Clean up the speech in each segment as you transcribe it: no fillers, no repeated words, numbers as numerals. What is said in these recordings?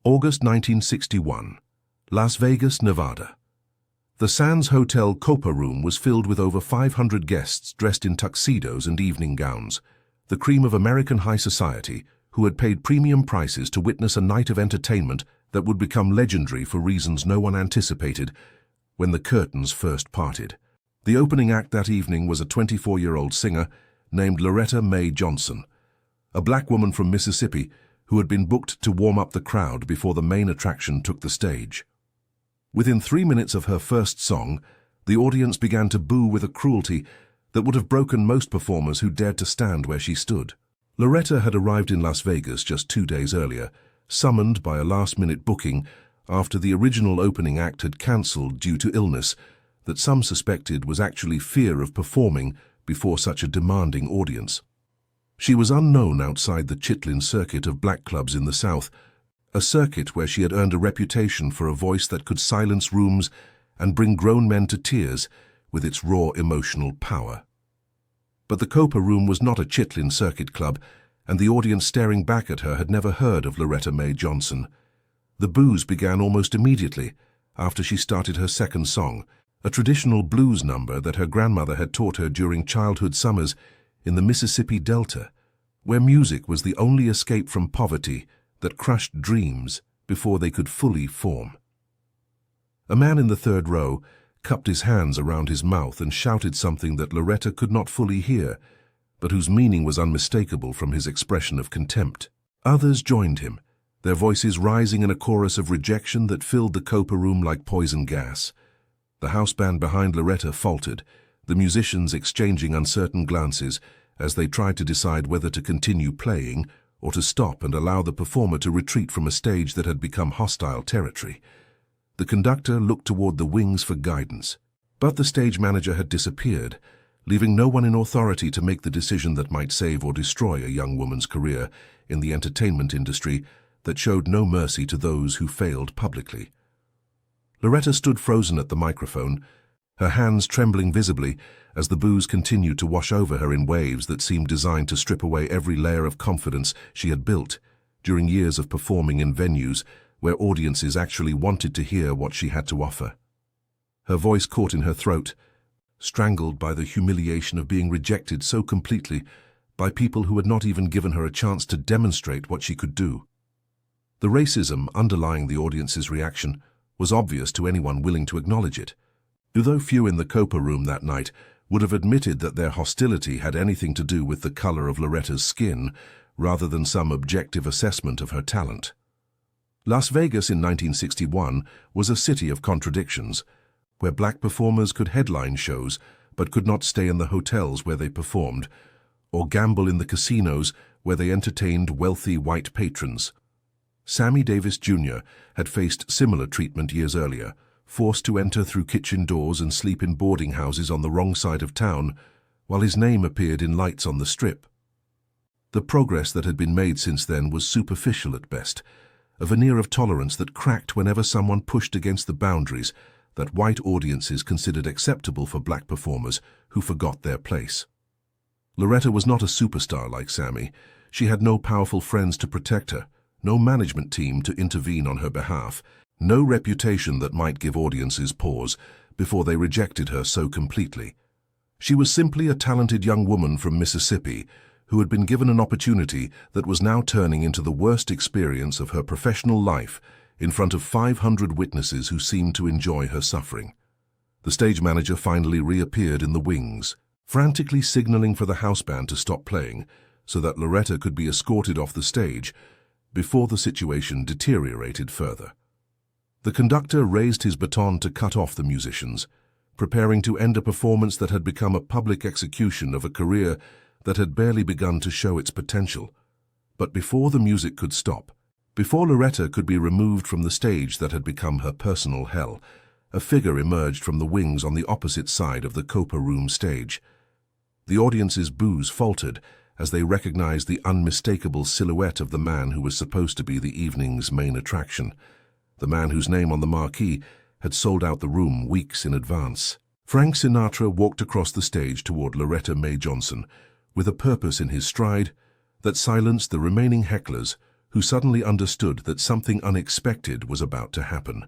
August 1961, Las Vegas, Nevada. The Sands Hotel Copa Room was filled with over 500 guests dressed in tuxedos and evening gowns, the cream of American high society, who had paid premium prices to witness a night of entertainment that would become legendary for reasons no one anticipated when the curtains first parted. The opening act that evening was a 24-year-old singer named Loretta Mae Johnson, a black woman from Mississippi who had been booked to warm up the crowd before the main attraction took the stage. Within 3 minutes of her first song, the audience began to boo with a cruelty that would have broken most performers who dared to stand where she stood. Loretta had arrived in Las Vegas just 2 days earlier, summoned by a last-minute booking after the original opening act had cancelled due to illness that some suspected was actually fear of performing before such a demanding audience. She was unknown outside the Chitlin circuit of black clubs in the South, a circuit where she had earned a reputation for a voice that could silence rooms and bring grown men to tears with its raw emotional power. But the Copa Room was not a Chitlin circuit club, and the audience staring back at her had never heard of Loretta Mae Johnson. The boos began almost immediately after she started her second song, a traditional blues number that her grandmother had taught her during childhood summers in the Mississippi Delta, where music was the only escape from poverty that crushed dreams before they could fully form. A man in the third row cupped his hands around his mouth and shouted something that Loretta could not fully hear, but whose meaning was unmistakable from his expression of contempt. Others joined him, their voices rising in a chorus of rejection that filled the Copa Room like poison gas. The house band behind Loretta faltered, the musicians exchanging uncertain glances as they tried to decide whether to continue playing or to stop and allow the performer to retreat from a stage that had become hostile territory. The conductor looked toward the wings for guidance, but the stage manager had disappeared, leaving no one in authority to make the decision that might save or destroy a young woman's career in the entertainment industry that showed no mercy to those who failed publicly. Loretta stood frozen at the microphone, her hands trembling visibly as the boos continued to wash over her in waves that seemed designed to strip away every layer of confidence she had built during years of performing in venues where audiences actually wanted to hear what she had to offer. Her voice caught in her throat, strangled by the humiliation of being rejected so completely by people who had not even given her a chance to demonstrate what she could do. The racism underlying the audience's reaction was obvious to anyone willing to acknowledge it, although few in the Copa Room that night would have admitted that their hostility had anything to do with the color of Loretta's skin rather than some objective assessment of her talent. Las Vegas in 1961 was a city of contradictions, where black performers could headline shows but could not stay in the hotels where they performed, or gamble in the casinos where they entertained wealthy white patrons. Sammy Davis Jr. had faced similar treatment years earlier, forced to enter through kitchen doors and sleep in boarding houses on the wrong side of town, while his name appeared in lights on the Strip. The progress that had been made since then was superficial at best, a veneer of tolerance that cracked whenever someone pushed against the boundaries that white audiences considered acceptable for black performers who forgot their place. Loretta was not a superstar like Sammy. She had no powerful friends to protect her, no management team to intervene on her behalf, no reputation that might give audiences pause before they rejected her so completely. She was simply a talented young woman from Mississippi who had been given an opportunity that was now turning into the worst experience of her professional life in front of 500 witnesses who seemed to enjoy her suffering. The stage manager finally reappeared in the wings, frantically signaling for the house band to stop playing so that Loretta could be escorted off the stage before the situation deteriorated further. The conductor raised his baton to cut off the musicians, preparing to end a performance that had become a public execution of a career that had barely begun to show its potential. But before the music could stop, before Loretta could be removed from the stage that had become her personal hell, a figure emerged from the wings on the opposite side of the Copa Room stage. The audience's boos faltered as they recognized the unmistakable silhouette of the man who was supposed to be the evening's main attraction, the man whose name on the marquee had sold out the room weeks in advance. Frank Sinatra walked across the stage toward Loretta Mae Johnson, with a purpose in his stride that silenced the remaining hecklers who suddenly understood that something unexpected was about to happen.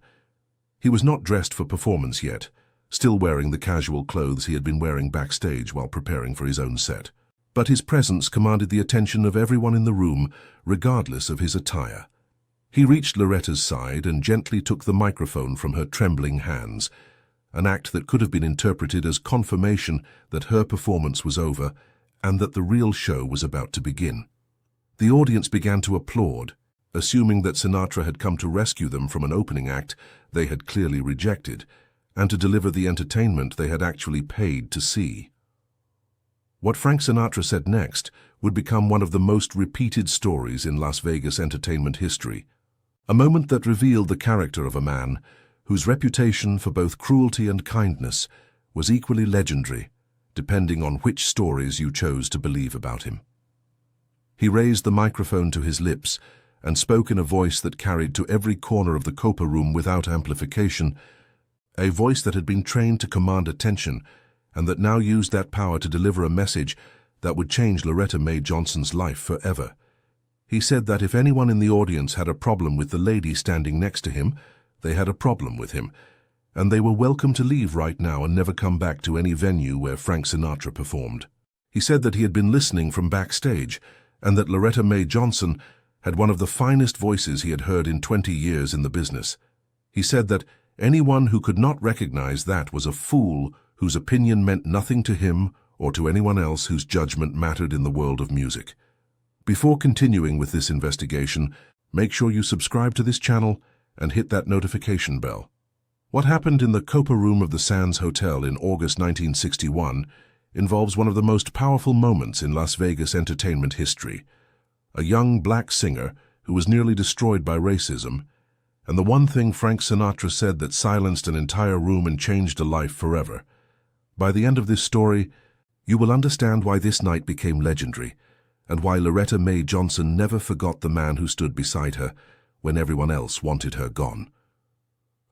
He was not dressed for performance yet, still wearing the casual clothes he had been wearing backstage while preparing for his own set. But his presence commanded the attention of everyone in the room, regardless of his attire. He reached Loretta's side and gently took the microphone from her trembling hands, an act that could have been interpreted as confirmation that her performance was over and that the real show was about to begin. The audience began to applaud, assuming that Sinatra had come to rescue them from an opening act they had clearly rejected, and to deliver the entertainment they had actually paid to see. What Frank Sinatra said next would become one of the most repeated stories in Las Vegas entertainment history, a moment that revealed the character of a man whose reputation for both cruelty and kindness was equally legendary, depending on which stories you chose to believe about him. He raised the microphone to his lips and spoke in a voice that carried to every corner of the Copa room without amplification, a voice that had been trained to command attention and that now used that power to deliver a message that would change Loretta Mae Johnson's life forever. He said that if anyone in the audience had a problem with the lady standing next to him, they had a problem with him, and they were welcome to leave right now and never come back to any venue where Frank Sinatra performed. He said that he had been listening from backstage and that Loretta Mae Johnson had one of the finest voices he had heard in 20 years in the business. He said that anyone who could not recognize that was a fool whose opinion meant nothing to him or to anyone else whose judgment mattered in the world of music. Before continuing with this investigation, make sure you subscribe to this channel and hit that notification bell. What happened in the Copa room of the Sands Hotel in August 1961 involves one of the most powerful moments in Las Vegas entertainment history. A young black singer who was nearly destroyed by racism, and the one thing Frank Sinatra said that silenced an entire room and changed a life forever. By the end of this story, you will understand why this night became legendary, and why Loretta Mae Johnson never forgot the man who stood beside her when everyone else wanted her gone.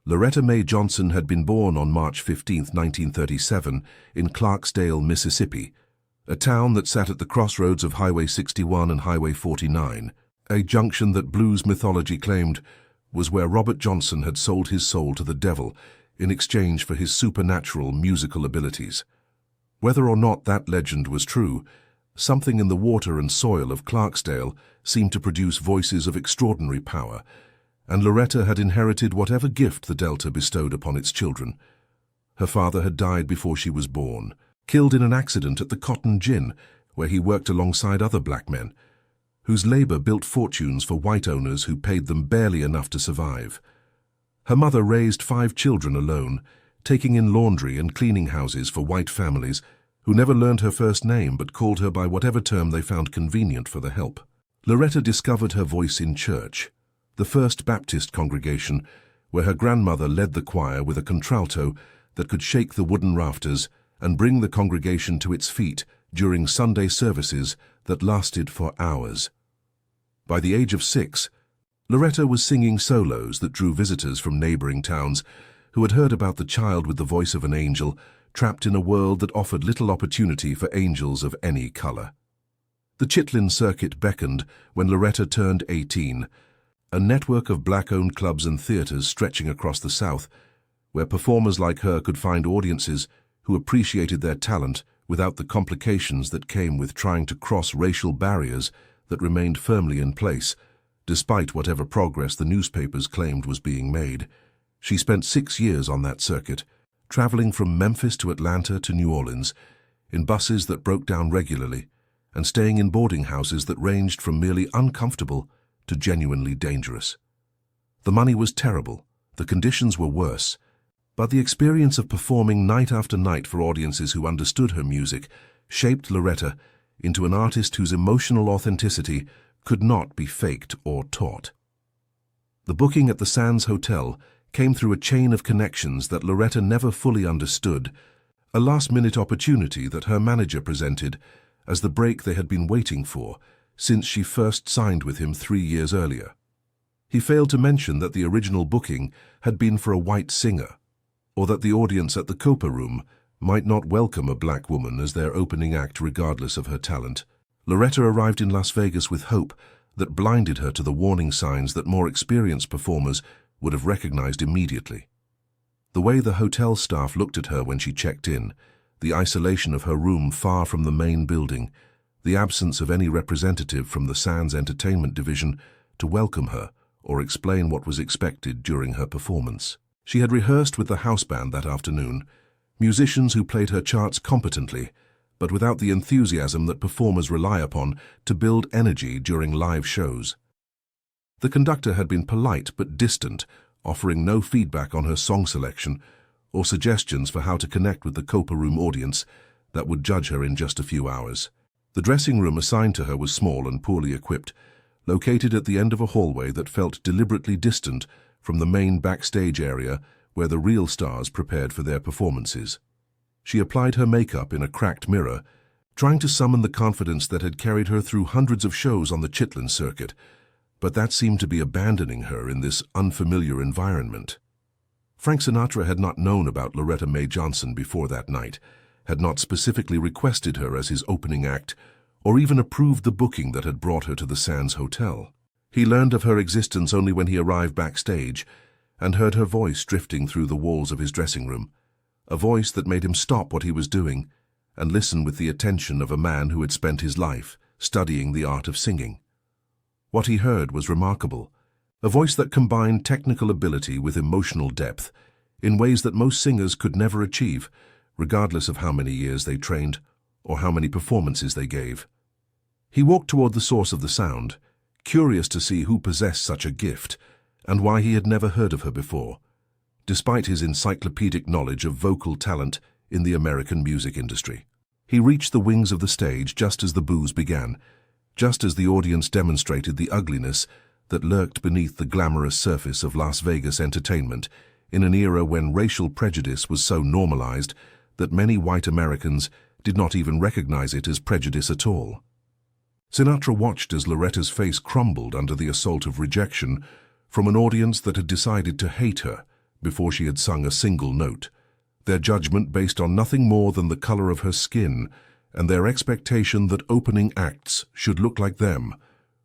Loretta Mae Johnson had been born on March 15, 1937, in Clarksdale, Mississippi, a town that sat at the crossroads of Highway 61 and Highway 49, a junction that blues mythology claimed was where Robert Johnson had sold his soul to the devil in exchange for his supernatural musical abilities. Whether or not that legend was true, something in the water and soil of Clarksdale seemed to produce voices of extraordinary power, and Loretta had inherited whatever gift the Delta bestowed upon its children. Her father had died before she was born, killed in an accident at the Cotton Gin, where he worked alongside other black men, whose labor built fortunes for white owners who paid them barely enough to survive. Her mother raised 5 children alone, taking in laundry and cleaning houses for white families who never learned her first name but called her by whatever term they found convenient for the help. Loretta discovered her voice in church, the First Baptist congregation, where her grandmother led the choir with a contralto that could shake the wooden rafters and bring the congregation to its feet during Sunday services that lasted for hours. By the age of 6, Loretta was singing solos that drew visitors from neighboring towns who had heard about the child with the voice of an angel trapped in a world that offered little opportunity for angels of any color. The Chitlin circuit beckoned when Loretta turned 18, a network of black-owned clubs and theaters stretching across the South, where performers like her could find audiences who appreciated their talent without the complications that came with trying to cross racial barriers that remained firmly in place, despite whatever progress the newspapers claimed was being made. She spent 6 years on that circuit, traveling from Memphis to Atlanta to New Orleans, in buses that broke down regularly, and staying in boarding houses that ranged from merely uncomfortable to genuinely dangerous. The money was terrible, the conditions were worse, but the experience of performing night after night for audiences who understood her music shaped Loretta into an artist whose emotional authenticity could not be faked or taught. The booking at the Sands Hotel came through a chain of connections that Loretta never fully understood, a last-minute opportunity that her manager presented as the break they had been waiting for since she first signed with him 3 years earlier. He failed to mention that the original booking had been for a white singer, or that the audience at the Copa room might not welcome a black woman as their opening act regardless of her talent. Loretta arrived in Las Vegas with hope, that blinded her to the warning signs that more experienced performers would have recognized immediately. The way the hotel staff looked at her when she checked in, the isolation of her room far from the main building, the absence of any representative from the Sands Entertainment division to welcome her or explain what was expected during her performance. She had rehearsed with the house band that afternoon, musicians who played her charts competently, but without the enthusiasm that performers rely upon to build energy during live shows. The conductor had been polite but distant, offering no feedback on her song selection or suggestions for how to connect with the Copa Room audience that would judge her in just a few hours. The dressing room assigned to her was small and poorly equipped, located at the end of a hallway that felt deliberately distant from the main backstage area where the real stars prepared for their performances. She applied her makeup in a cracked mirror, trying to summon the confidence that had carried her through hundreds of shows on the Chitlin circuit, but that seemed to be abandoning her in this unfamiliar environment. Frank Sinatra had not known about Loretta Mae Johnson before that night, had not specifically requested her as his opening act, or even approved the booking that had brought her to the Sands Hotel. He learned of her existence only when he arrived backstage and heard her voice drifting through the walls of his dressing room, a voice that made him stop what he was doing and listen with the attention of a man who had spent his life studying the art of singing. What he heard was remarkable, a voice that combined technical ability with emotional depth in ways that most singers could never achieve, regardless of how many years they trained or how many performances they gave. He walked toward the source of the sound, curious to see who possessed such a gift and why he had never heard of her before, despite his encyclopedic knowledge of vocal talent in the American music industry. He reached the wings of the stage just as the boos began, just as the audience demonstrated the ugliness that lurked beneath the glamorous surface of Las Vegas entertainment in an era when racial prejudice was so normalized that many white Americans did not even recognize it as prejudice at all. Sinatra watched as Loretta's face crumbled under the assault of rejection from an audience that had decided to hate her before she had sung a single note, their judgment based on nothing more than the color of her skin and their expectation that opening acts should look like them,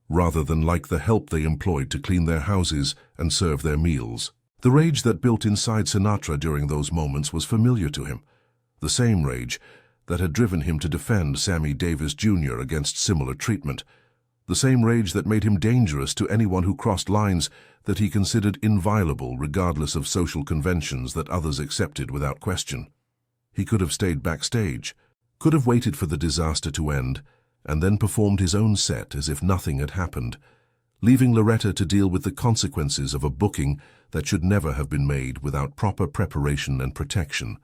rather than like the help they employed to clean their houses and serve their meals. The rage that built inside Sinatra during those moments was familiar to him, the same rage that had driven him to defend Sammy Davis Jr. against similar treatment, the same rage that made him dangerous to anyone who crossed lines that he considered inviolable regardless of social conventions that others accepted without question. He could have stayed backstage, could have waited for the disaster to end, and then performed his own set as if nothing had happened, leaving Loretta to deal with the consequences of a booking that should never have been made without proper preparation and protection.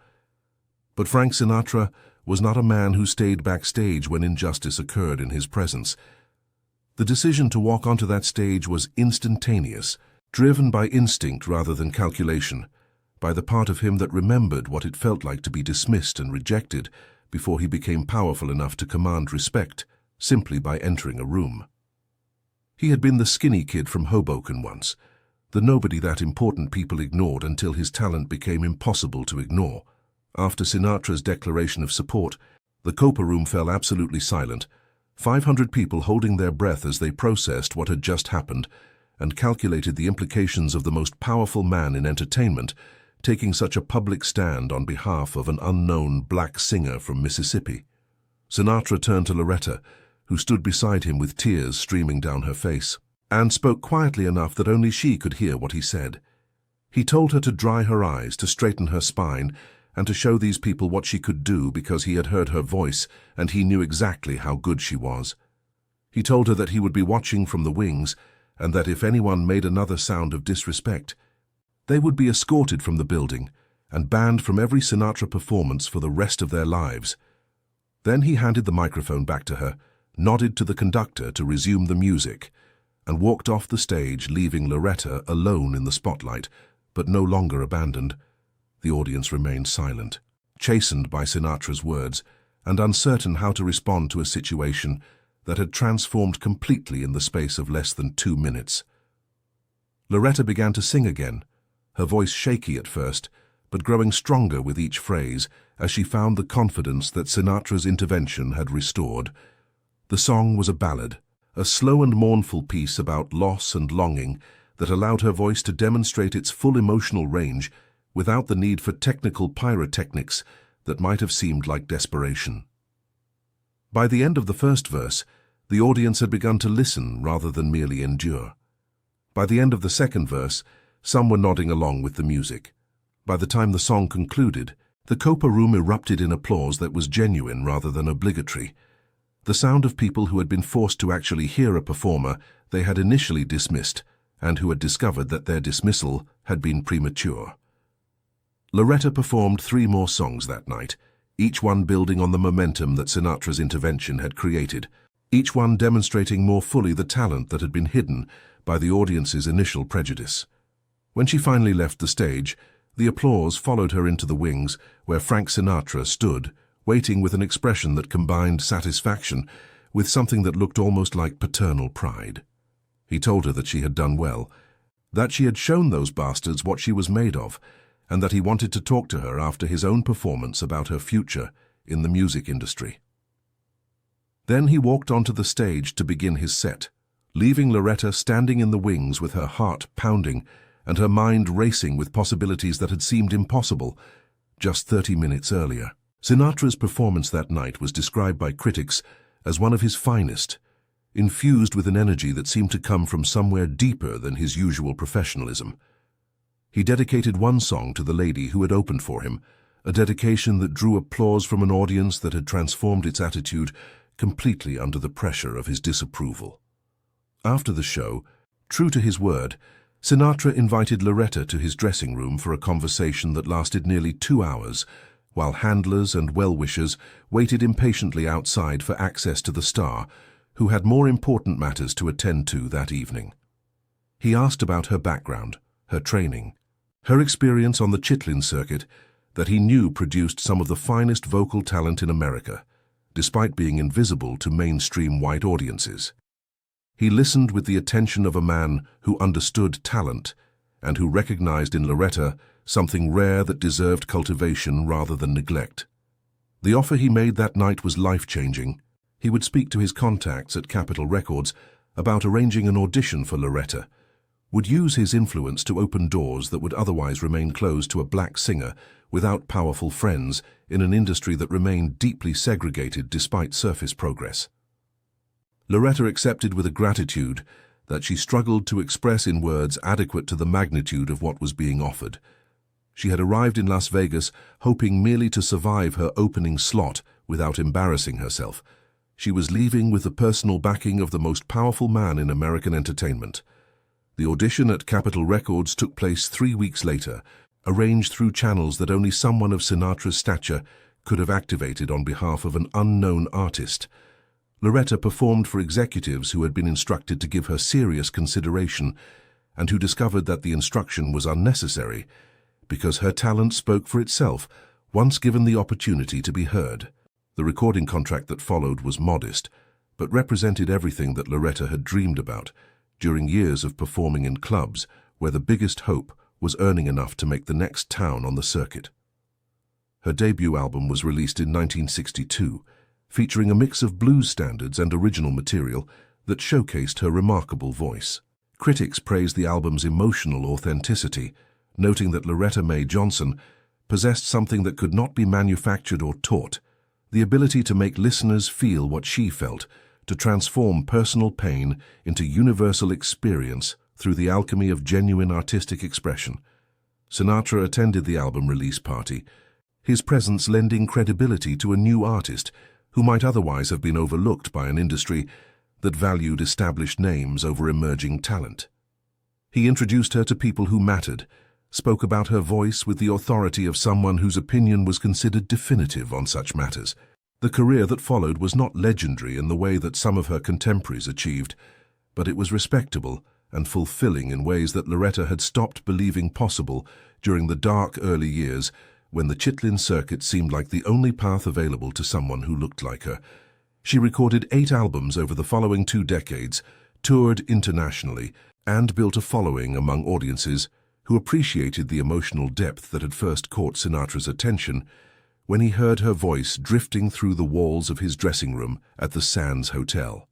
But Frank Sinatra was not a man who stayed backstage when injustice occurred in his presence. The decision to walk onto that stage was instantaneous, driven by instinct rather than calculation, by the part of him that remembered what it felt like to be dismissed and rejected before he became powerful enough to command respect simply by entering a room. He had been the skinny kid from Hoboken once, the nobody that important people ignored until his talent became impossible to ignore. After Sinatra's declaration of support, the Copa Room fell absolutely silent, 500 people holding their breath as they processed what had just happened and calculated the implications of the most powerful man in entertainment taking such a public stand on behalf of an unknown black singer from Mississippi. Sinatra turned to Loretta, who stood beside him with tears streaming down her face, and spoke quietly enough that only she could hear what he said. He told her to dry her eyes, to straighten her spine, and to show these people what she could do because he had heard her voice and he knew exactly how good she was. He told her that he would be watching from the wings and that if anyone made another sound of disrespect, they would be escorted from the building and banned from every Sinatra performance for the rest of their lives. Then he handed the microphone back to her, nodded to the conductor to resume the music, and walked off the stage, leaving Loretta alone in the spotlight, but no longer abandoned. The audience remained silent, chastened by Sinatra's words and uncertain how to respond to a situation that had transformed completely in the space of less than 2 minutes. Loretta began to sing again, her voice shaky at first, but growing stronger with each phrase as she found the confidence that Sinatra's intervention had restored. The song was a ballad, a slow and mournful piece about loss and longing that allowed her voice to demonstrate its full emotional range without the need for technical pyrotechnics that might have seemed like desperation. By the end of the first verse, the audience had begun to listen rather than merely endure. By the end of the second verse, some were nodding along with the music. By the time the song concluded, the Copa room erupted in applause that was genuine rather than obligatory, the sound of people who had been forced to actually hear a performer they had initially dismissed and who had discovered that their dismissal had been premature. Loretta performed 3 more songs that night, each one building on the momentum that Sinatra's intervention had created, each one demonstrating more fully the talent that had been hidden by the audience's initial prejudice. When she finally left the stage, the applause followed her into the wings where Frank Sinatra stood, waiting with an expression that combined satisfaction with something that looked almost like paternal pride. He told her that she had done well, that she had shown those bastards what she was made of, and that he wanted to talk to her after his own performance about her future in the music industry. Then he walked onto the stage to begin his set, leaving Loretta standing in the wings with her heart pounding and her mind racing with possibilities that had seemed impossible just 30 minutes earlier. Sinatra's performance that night was described by critics as one of his finest, infused with an energy that seemed to come from somewhere deeper than his usual professionalism. He dedicated one song to the lady who had opened for him, a dedication that drew applause from an audience that had transformed its attitude completely under the pressure of his disapproval. After the show, true to his word, Sinatra invited Loretta to his dressing room for a conversation that lasted nearly 2 hours, while handlers and well-wishers waited impatiently outside for access to the star, who had more important matters to attend to that evening. He asked about her background, her training, her experience on the Chitlin circuit that he knew produced some of the finest vocal talent in America, despite being invisible to mainstream white audiences. He listened with the attention of a man who understood talent and who recognized in Loretta something rare that deserved cultivation rather than neglect. The offer he made that night was life-changing. He would speak to his contacts at Capitol Records about arranging an audition for Loretta, would use his influence to open doors that would otherwise remain closed to a black singer without powerful friends in an industry that remained deeply segregated despite surface progress. Loretta accepted with a gratitude that she struggled to express in words adequate to the magnitude of what was being offered. She had arrived in Las Vegas hoping merely to survive her opening slot without embarrassing herself. She was leaving with the personal backing of the most powerful man in American entertainment. The audition at Capitol Records took place 3 weeks later, arranged through channels that only someone of Sinatra's stature could have activated on behalf of an unknown artist. Loretta performed for executives who had been instructed to give her serious consideration and who discovered that the instruction was unnecessary because her talent spoke for itself once given the opportunity to be heard. The recording contract that followed was modest, but represented everything that Loretta had dreamed about during years of performing in clubs where the biggest hope was earning enough to make the next town on the circuit. Her debut album was released in 1962, featuring a mix of blues standards and original material that showcased her remarkable voice. Critics praised the album's emotional authenticity, noting that Loretta Mae Johnson possessed something that could not be manufactured or taught, the ability to make listeners feel what she felt, to transform personal pain into universal experience through the alchemy of genuine artistic expression. Sinatra attended the album release party, his presence lending credibility to a new artist who might otherwise have been overlooked by an industry that valued established names over emerging talent. He introduced her to people who mattered, spoke about her voice with the authority of someone whose opinion was considered definitive on such matters. The career that followed was not legendary in the way that some of her contemporaries achieved, but it was respectable and fulfilling in ways that Loretta had stopped believing possible during the dark early years when the Chitlin circuit seemed like the only path available to someone who looked like her. She recorded 8 albums over the following 2 decades, toured internationally, and built a following among audiences who appreciated the emotional depth that had first caught Sinatra's attention when he heard her voice drifting through the walls of his dressing room at the Sands Hotel.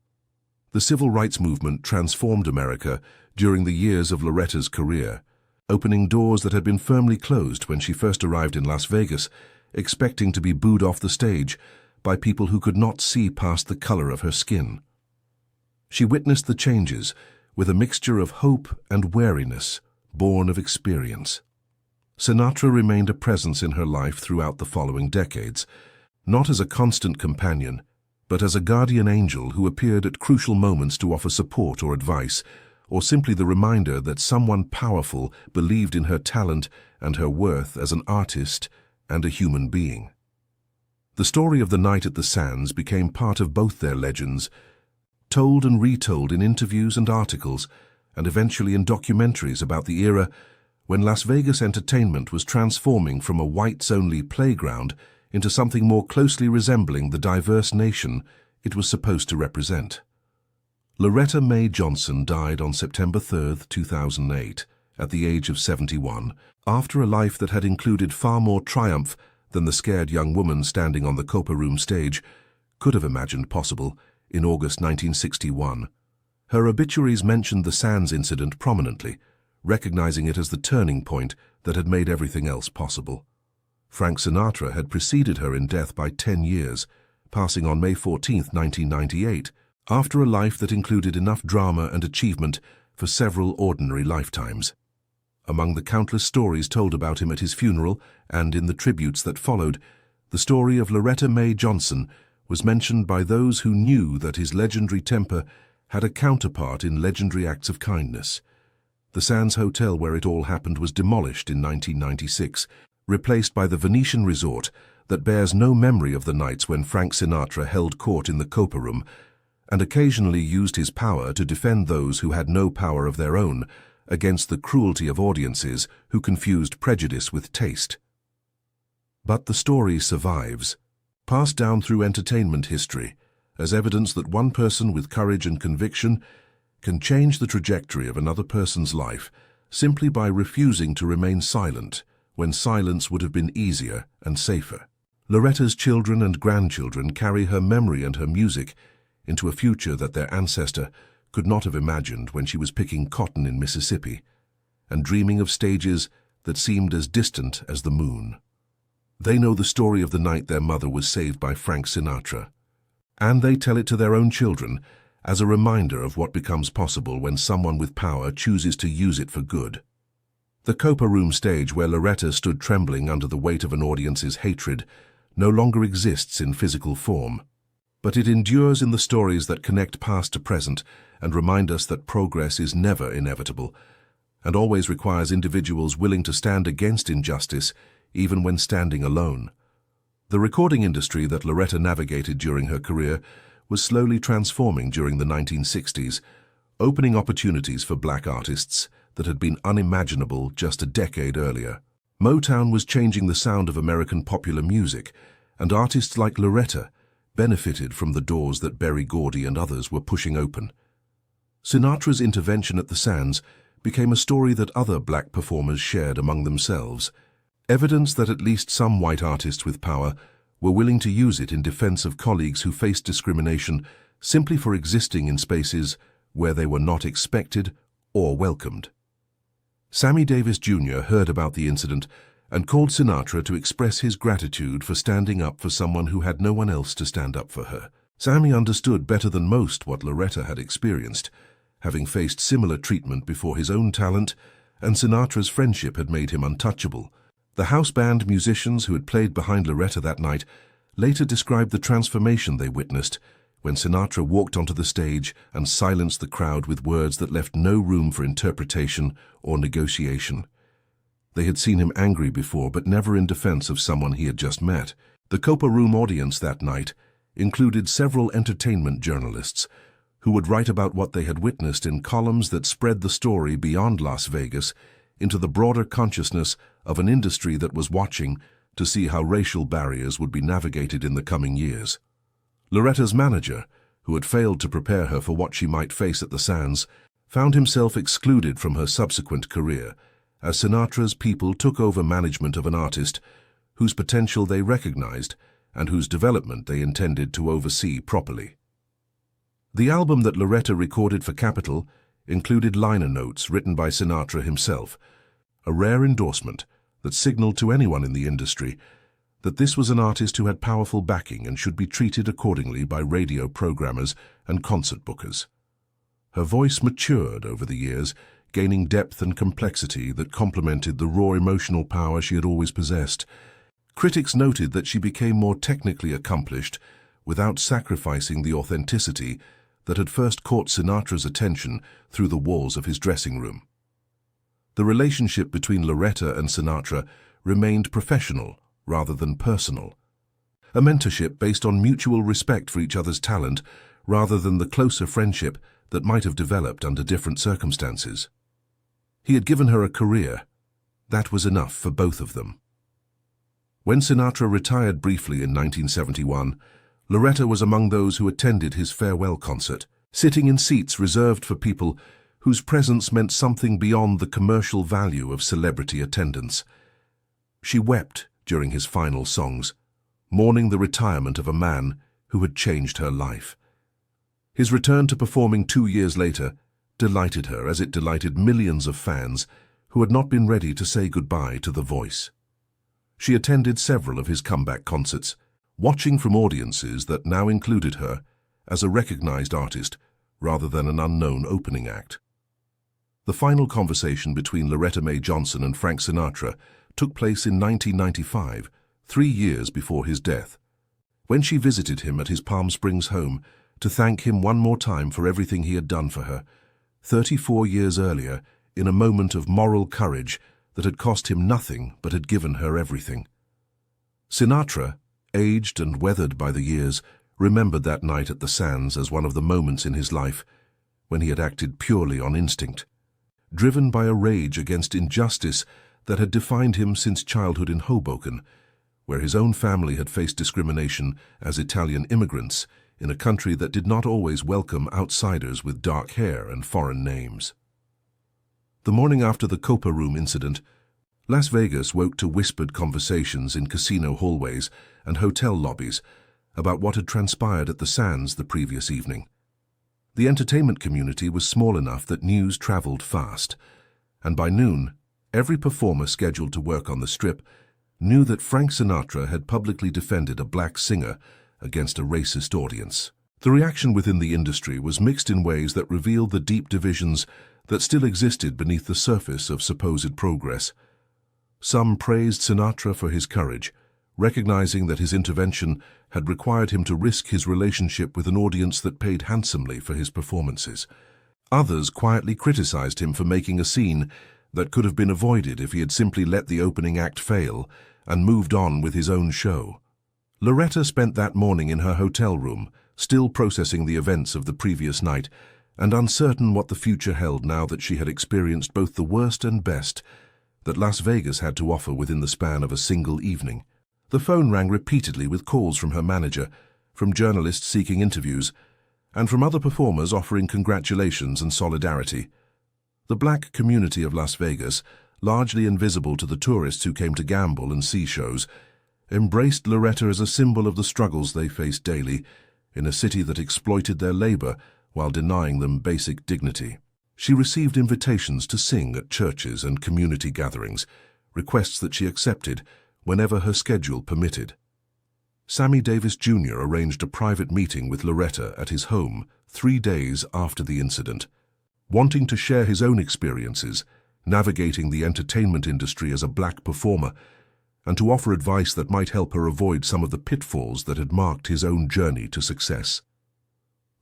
The civil rights movement transformed America during the years of Loretta's career, opening doors that had been firmly closed when she first arrived in Las Vegas, expecting to be booed off the stage by people who could not see past the color of her skin. She witnessed the changes with a mixture of hope and wariness, born of experience. Sinatra remained a presence in her life throughout the following decades, not as a constant companion, but as a guardian angel who appeared at crucial moments to offer support or advice, or simply the reminder that someone powerful believed in her talent and her worth as an artist and a human being. The story of the night at the Sands became part of both their legends, told and retold in interviews and articles, and eventually in documentaries about the era when Las Vegas entertainment was transforming from a whites-only playground into something more closely resembling the diverse nation it was supposed to represent. Loretta Mae Johnson died on September 3, 2008, at the age of 71, after a life that had included far more triumph than the scared young woman standing on the Copa Room stage could have imagined possible in August 1961. Her obituaries mentioned the Sands incident prominently, recognizing it as the turning point that had made everything else possible. Frank Sinatra had preceded her in death by 10 years, passing on May 14, 1998, after a life that included enough drama and achievement for several ordinary lifetimes. Among the countless stories told about him at his funeral and in the tributes that followed, the story of Loretta Mae Johnson was mentioned by those who knew that his legendary temper had a counterpart in legendary acts of kindness. The Sands Hotel where it all happened was demolished in 1996, replaced by the Venetian resort that bears no memory of the nights when Frank Sinatra held court in the Copa Room and occasionally used his power to defend those who had no power of their own against the cruelty of audiences who confused prejudice with taste. But the story survives, passed down through entertainment history, as evidence that one person with courage and conviction can change the trajectory of another person's life simply by refusing to remain silent when silence would have been easier and safer. Loretta's children and grandchildren carry her memory and her music into a future that their ancestor could not have imagined when she was picking cotton in Mississippi and dreaming of stages that seemed as distant as the moon. They know the story of the night their mother was saved by Frank Sinatra, and they tell it to their own children as a reminder of what becomes possible when someone with power chooses to use it for good. The Copa Room stage where Loretta stood trembling under the weight of an audience's hatred no longer exists in physical form, but it endures in the stories that connect past to present and remind us that progress is never inevitable and always requires individuals willing to stand against injustice even when standing alone. The recording industry that Loretta navigated during her career was slowly transforming during the 1960s, opening opportunities for black artists that had been unimaginable just a decade earlier. Motown was changing the sound of American popular music, and artists like Loretta benefited from the doors that Berry Gordy and others were pushing open. Sinatra's intervention at the Sands became a story that other black performers shared among themselves, evidence that at least some white artists with power were willing to use it in defense of colleagues who faced discrimination simply for existing in spaces where they were not expected or welcomed. Sammy Davis Jr. heard about the incident and called Sinatra to express his gratitude for standing up for someone who had no one else to stand up for her. Sammy understood better than most what Loretta had experienced, having faced similar treatment before his own talent, and Sinatra's friendship had made him untouchable. The house band musicians who had played behind Loretta that night later described the transformation they witnessed when Sinatra walked onto the stage and silenced the crowd with words that left no room for interpretation or negotiation. They had seen him angry before, but never in defense of someone he had just met. The Copa Room audience that night included several entertainment journalists who would write about what they had witnessed in columns that spread the story beyond Las Vegas into the broader consciousness of an industry that was watching to see how racial barriers would be navigated in the coming years. Loretta's manager, who had failed to prepare her for what she might face at the Sands, found himself excluded from her subsequent career as Sinatra's people took over management of an artist whose potential they recognized and whose development they intended to oversee properly. The album that Loretta recorded for Capitol included liner notes written by Sinatra himself, a rare endorsement that signaled to anyone in the industry that this was an artist who had powerful backing and should be treated accordingly by radio programmers and concert bookers. Her voice matured over the years, gaining depth and complexity that complemented the raw emotional power she had always possessed. Critics noted that she became more technically accomplished without sacrificing the authenticity that had first caught Sinatra's attention through the walls of his dressing room. The relationship between Loretta and Sinatra remained professional rather than personal, a mentorship based on mutual respect for each other's talent rather than the closer friendship that might have developed under different circumstances. He had given her a career. That was enough for both of them. When Sinatra retired briefly in 1971, Loretta was among those who attended his farewell concert, sitting in seats reserved for people whose presence meant something beyond the commercial value of celebrity attendance. She wept during his final songs, mourning the retirement of a man who had changed her life. His return to performing 2 years later delighted her as it delighted millions of fans who had not been ready to say goodbye to The Voice. She attended several of his comeback concerts, watching from audiences that now included her as a recognized artist rather than an unknown opening act. The final conversation between Loretta Mae Johnson and Frank Sinatra took place in 1995, 3 years before his death, when she visited him at his Palm Springs home to thank him one more time for everything he had done for her, 34 years earlier, in a moment of moral courage that had cost him nothing but had given her everything. Sinatra, aged and weathered by the years, remembered that night at the Sands as one of the moments in his life when he had acted purely on instinct, driven by a rage against injustice that had defined him since childhood in Hoboken, where his own family had faced discrimination as Italian immigrants in a country that did not always welcome outsiders with dark hair and foreign names. The morning after the Copa Room incident, Las Vegas woke to whispered conversations in casino hallways and hotel lobbies about what had transpired at the Sands the previous evening. The entertainment community was small enough that news traveled fast, and by noon, every performer scheduled to work on the Strip knew that Frank Sinatra had publicly defended a black singer against a racist audience. The reaction within the industry was mixed in ways that revealed the deep divisions that still existed beneath the surface of supposed progress. Some praised Sinatra for his courage, recognizing that his intervention had required him to risk his relationship with an audience that paid handsomely for his performances. Others quietly criticized him for making a scene that could have been avoided if he had simply let the opening act fail and moved on with his own show. Loretta spent that morning in her hotel room, still processing the events of the previous night and uncertain what the future held now that she had experienced both the worst and best that Las Vegas had to offer within the span of a single evening. The phone rang repeatedly with calls from her manager, from journalists seeking interviews, and from other performers offering congratulations and solidarity. The black community of Las Vegas, largely invisible to the tourists who came to gamble and see shows, embraced Loretta as a symbol of the struggles they faced daily in a city that exploited their labor while denying them basic dignity. She received invitations to sing at churches and community gatherings, requests that she accepted whenever her schedule permitted. Sammy Davis Jr. arranged a private meeting with Loretta at his home 3 days after the incident, wanting to share his own experiences navigating the entertainment industry as a black performer and to offer advice that might help her avoid some of the pitfalls that had marked his own journey to success.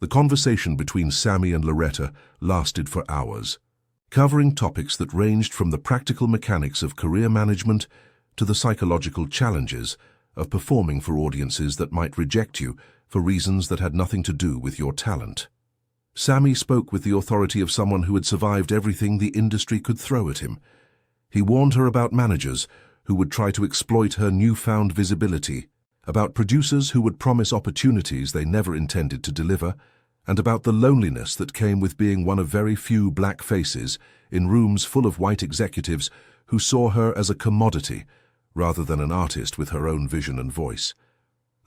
The conversation between Sammy and Loretta lasted for hours, covering topics that ranged from the practical mechanics of career management to the psychological challenges of performing for audiences that might reject you for reasons that had nothing to do with your talent. Sammy spoke with the authority of someone who had survived everything the industry could throw at him. He warned her about managers who would try to exploit her newfound visibility, about producers who would promise opportunities they never intended to deliver, and about the loneliness that came with being one of very few black faces in rooms full of white executives who saw her as a commodity rather than an artist with her own vision and voice.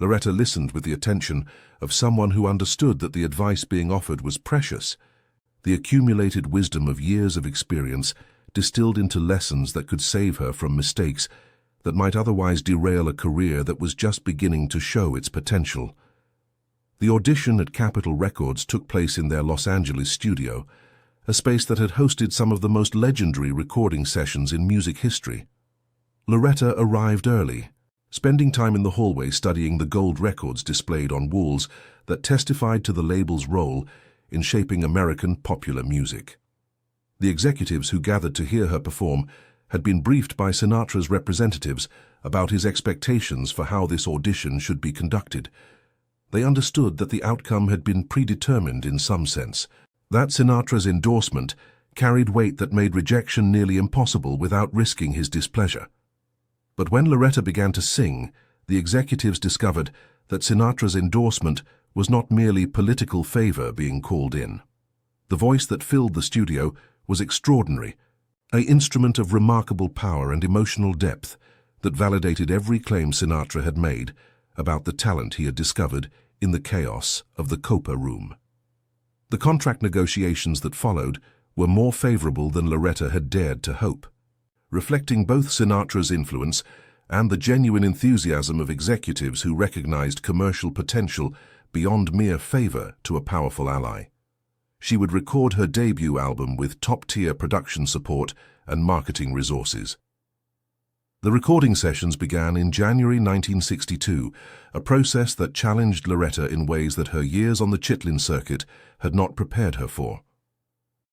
Loretta listened with the attention of someone who understood that the advice being offered was precious. The accumulated wisdom of years of experience distilled into lessons that could save her from mistakes that might otherwise derail a career that was just beginning to show its potential. The audition at Capitol Records took place in their Los Angeles studio, a space that had hosted some of the most legendary recording sessions in music history. Loretta arrived early, spending time in the hallway studying the gold records displayed on walls that testified to the label's role in shaping American popular music. The executives who gathered to hear her perform had been briefed by Sinatra's representatives about his expectations for how this audition should be conducted. They understood that the outcome had been predetermined in some sense, that Sinatra's endorsement carried weight that made rejection nearly impossible without risking his displeasure. But when Loretta began to sing, the executives discovered that Sinatra's endorsement was not merely political favor being called in. The voice that filled the studio was extraordinary, an instrument of remarkable power and emotional depth that validated every claim Sinatra had made about the talent he had discovered in the chaos of the Copa room. The contract negotiations that followed were more favorable than Loretta had dared to hope. Reflecting both Sinatra's influence and the genuine enthusiasm of executives who recognized commercial potential beyond mere favor to a powerful ally. She would record her debut album with top-tier production support and marketing resources. The recording sessions began in January 1962, a process that challenged Loretta in ways that her years on the Chitlin circuit had not prepared her for.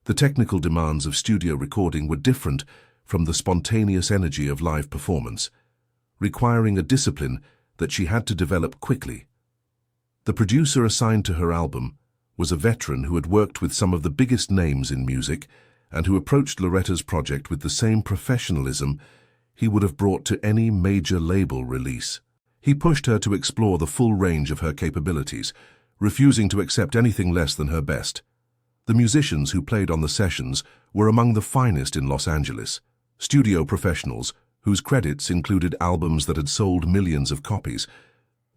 The technical demands of studio recording were different from the spontaneous energy of live performance, requiring a discipline that she had to develop quickly. The producer assigned to her album was a veteran who had worked with some of the biggest names in music and who approached Loretta's project with the same professionalism he would have brought to any major label release. He pushed her to explore the full range of her capabilities, refusing to accept anything less than her best. The musicians who played on the sessions were among the finest in Los Angeles, studio professionals whose credits included albums that had sold millions of copies.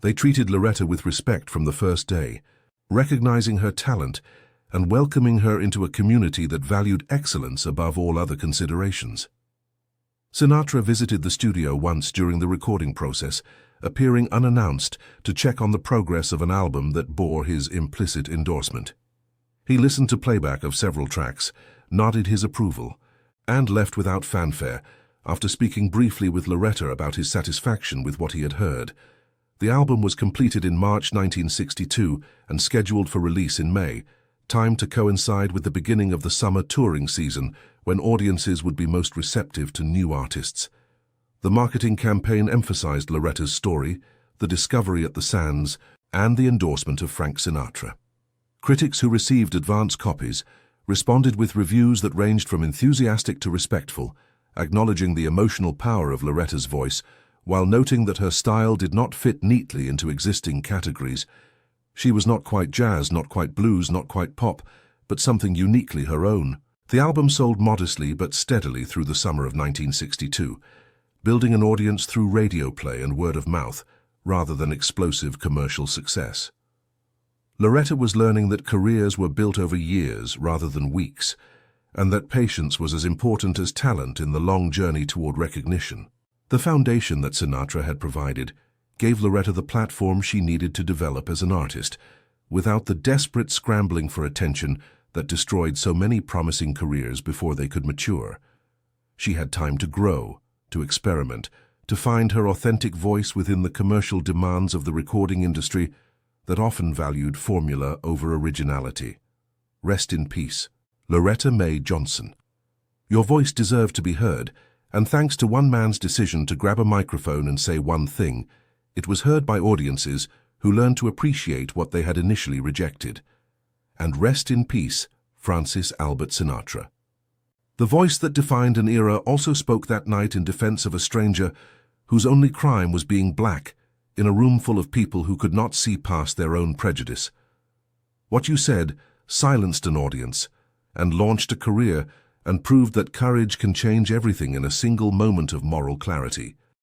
They treated Loretta with respect from the first day, recognizing her talent and welcoming her into a community that valued excellence above all other considerations. Sinatra visited the studio once during the recording process, appearing unannounced to check on the progress of an album that bore his implicit endorsement. He listened to playback of several tracks, nodded his approval, and left without fanfare after speaking briefly with Loretta about his satisfaction with what he had heard. The album was completed in March 1962 and scheduled for release in May, timed to coincide with the beginning of the summer touring season when audiences would be most receptive to new artists. The marketing campaign emphasized Loretta's story, the discovery at the Sands, and the endorsement of Frank Sinatra. Critics who received advance copies responded with reviews that ranged from enthusiastic to respectful, acknowledging the emotional power of Loretta's voice, while noting that her style did not fit neatly into existing categories. She was not quite jazz, not quite blues, not quite pop, but something uniquely her own. The album sold modestly but steadily through the summer of 1962, building an audience through radio play and word of mouth, rather than explosive commercial success. Loretta was learning that careers were built over years rather than weeks, and that patience was as important as talent in the long journey toward recognition. The foundation that Sinatra had provided gave Loretta the platform she needed to develop as an artist, without the desperate scrambling for attention that destroyed so many promising careers before they could mature. She had time to grow, to experiment, to find her authentic voice within the commercial demands of the recording industry that often valued formula over originality. Rest in peace, Loretta Mae Johnson. Your voice deserved to be heard, and thanks to one man's decision to grab a microphone and say one thing, it was heard by audiences who learned to appreciate what they had initially rejected. And rest in peace, Francis Albert Sinatra. The voice that defined an era also spoke that night in defense of a stranger whose only crime was being black, in a room full of people who could not see past their own prejudice. What you said silenced an audience and launched a career and proved that courage can change everything in a single moment of moral clarity.